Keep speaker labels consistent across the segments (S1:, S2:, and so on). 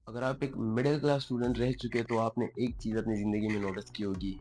S1: اگر آپ ایک مڈل کلاس اسٹوڈنٹ رہ چکے تو آپ نے ایک چیز اپنی زندگی میں نوٹس کی ہوگی،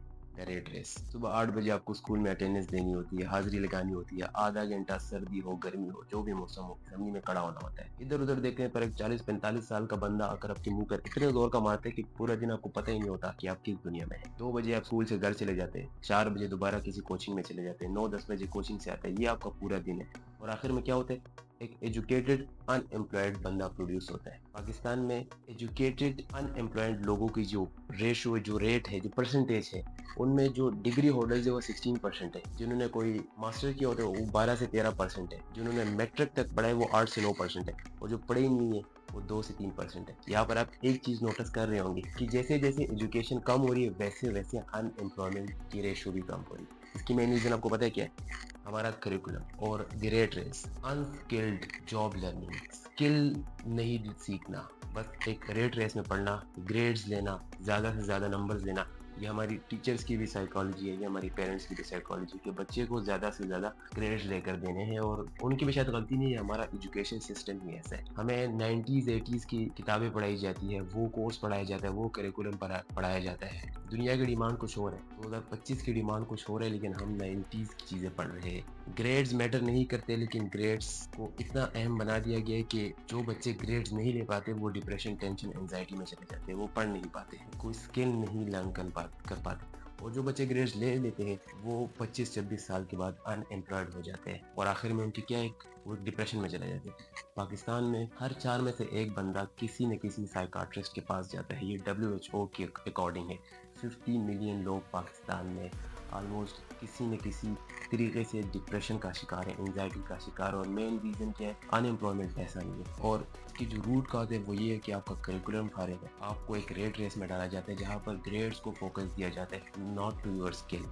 S1: ریٹ ریس۔ صبح 8 بجے آپ کو اسکول میں اٹینڈنس دینی ہوتی ہے، حاضری لگانی ہوتی ہے، آدھا گھنٹہ سردی ہو گرمی ہو جو بھی موسم ہو اسمبلی میں کھڑا ہونا ہوتا ہے۔ ادھر ادھر دیکھنے پر ایک 40 45 سال کا بندہ آ کر آپ کے منہ پر اتنے زور کا مارتا ہے کہ پورا دن آپ کو پتہ ہی نہیں ہوتا کہ آپ کس دنیا میں ہیں۔ 2 بجے آپ اسکول سے گھر چلے جاتے ہیں، 4 بجے دوبارہ کسی کوچنگ میں چلے جاتے ہیں، 9 10 بجے کوچنگ سے آتا ہے، یہ آپ کا پورا دن ہے۔ اور آخر میں کیا ہوتا ہے؟ ایک ایجوکیٹڈ ان امپلائڈ بندہ پروڈیوس ہوتا ہے۔ پاکستان میں ایجوکیٹڈ ان امپلائڈ لوگوں کی جو ریشو ہے، جو ریٹ ہے، جو پرسنٹیج ہے، ان میں جو ڈگری ہولڈرز ہے وہ 16% ہے، جنہوں نے کوئی ماسٹر کیا ہوتا ہے وہ 12 سے 13% ہے، جنہوں نے میٹرک تک پڑھا ہے وہ 8 سے 9% ہے، اور جو پڑھے ہی نہیں ہے وہ 2 سے 3% ہے۔ یہاں پر آپ ایک چیز نوٹس کر رہے ہوں گے کہ جیسے جیسے ایجوکیشن کم ہو رہی ہے ویسے ویسے ان امپلائمنٹ کی ریشو بھی کم ہو رہی ہے۔ اس کی مین ریزن آپ کو پتہ ہے کیا ہے؟ ہمارا کریکولم اور the rat race, unskilled job learning, skill نہیں سیکھنا، بس ایک ریٹ ریس میں پڑھنا، گریڈز لینا، زیادہ سے زیادہ نمبرز لینا۔ یہ ہماری ٹیچرز کی بھی سائیکالوجی ہے، یہ ہماری پیرنٹس کی بھی سائیکالوجی ہے کہ بچے کو زیادہ سے زیادہ گریڈز لے کر دینے ہیں، اور ان کی بھی شاید غلطی نہیں ہے، ہمارا ایجوکیشن سسٹم ہی ایسا ہے۔ ہمیں 90s 80s کی کتابیں پڑھائی جاتی ہے، وہ کورس پڑھایا جاتا ہے، وہ کریکولم پڑھایا جاتا ہے۔ دنیا کی ڈیمانڈ کچھ اور ہے، 2025 کی ڈیمانڈ کچھ اور ہے، لیکن ہم 90s کی چیزیں پڑھ رہے ہیں۔ گریڈز میٹر نہیں کرتے، لیکن گریڈز کو اتنا اہم بنا دیا گیا ہے کہ جو بچے گریڈز نہیں لے پاتے وہ ڈپریشن، ٹینشن، انزائٹی میں چلے جاتے ہیں، وہ پڑھ نہیں پاتے، کوئی اسکل نہیں لرن کر پاتے۔ اور جو بچے گریڈز لے لیتے ہیں وہ 25 26 سال کے بعد ان امپلائڈ ہو جاتے ہیں، اور آخر میں ان کی کیا ایک وہ ڈپریشن میں چلے جاتے ہیں۔ پاکستان میں ہر 4 میں سے 1 بندہ کسی نہ کسی سائیکاٹرسٹ کے پاس جاتا ہے، یہ WHO کے اکارڈنگ ہے۔ 50 ملین لوگ پاکستان میں آلموسٹ کسی نہ کسی طریقے سے ڈپریشن کا شکار ہے، انزائٹی کا شکار ہے، اور مین ریزن کیا ہے؟ ان امپلائمنٹ پیسہ نہیں ہے۔ اور اس کی جو روٹ کاز ہے وہ یہ ہے کہ آپ کا کریکولم خارج ہے، آپ کو ایک ریٹ ریس میں ڈالا جاتا ہے جہاں پر گریڈز کو فوکس دیا جاتا ہے، not to your skill.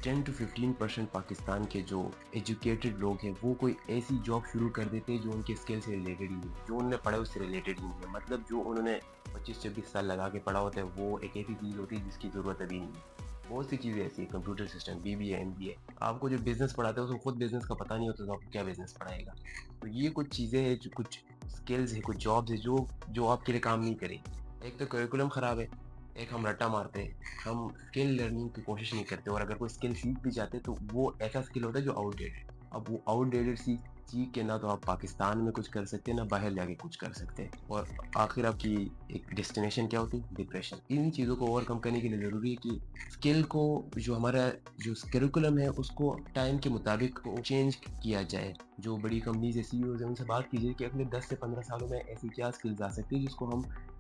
S1: 10 to 15% Pakistan کے جو ایجوکیٹڈ لوگ ہیں وہ کوئی ایسی جاب شروع کر دیتے ہیں جو ان کے اسکل سے ریلیٹڈ ہی نہیں ہے، جو انہوں نے پڑھا ہے اس سے ریلیٹڈ ہی نہیں ہے، مطلب جو انہوں نے 25 26 سال لگا کے پڑھا ہوتا ہے وہ ایک ایسی چیز ہوتی ہے جس کی ضرورت ابھی نہیں ہے۔ بہت سی چیزیں ایسی ہیں، کمپیوٹر سسٹم، BBA MBA، آپ کو جو بزنس پڑھاتے ہیں اس کو خود بزنس کا پتہ نہیں ہوتا تو آپ کو کیا بزنس پڑھائے گا؟ تو یہ کچھ چیزیں ہیں، جو کچھ اسکلز ہیں، کچھ جابز ہیں جو آپ کے لیے کام نہیں کرے گی۔ ایک تو کریکولم خراب ہے، ایک ہم رٹا مارتے ہیں، ہم اسکل لرننگ کی کوشش نہیں کرتے، اور اگر کوئی اسکل سیکھ بھی جاتے تو وہ ایسا اسکل ہوتا ہے جو آؤٹ ڈیٹڈ۔ اب وہ آؤٹ ڈیٹڈ سیکھ کے نہ تو آپ پاکستان میں کچھ کر سکتے ہیں نہ باہر جا کے کچھ کر سکتے ہیں، اور آخر آپ کی ایک ڈیسٹینیشن کیا ہوتی ہے؟ ڈپریشن۔ ان چیزوں کو اوور کم کرنے کے لیے ضروری ہے کہ اسکل کو، جو ہمارا جو کریکولم ہے اس کو ٹائم کے مطابق چینج کیا جائے۔ جو بڑی کمپنیز یا CEOs ہیں ان سے بات کیجیے کہ اگلے 10 سے 15 سالوں میں ایسی کیا اسکلز آ سکتی ہے جس کو ہم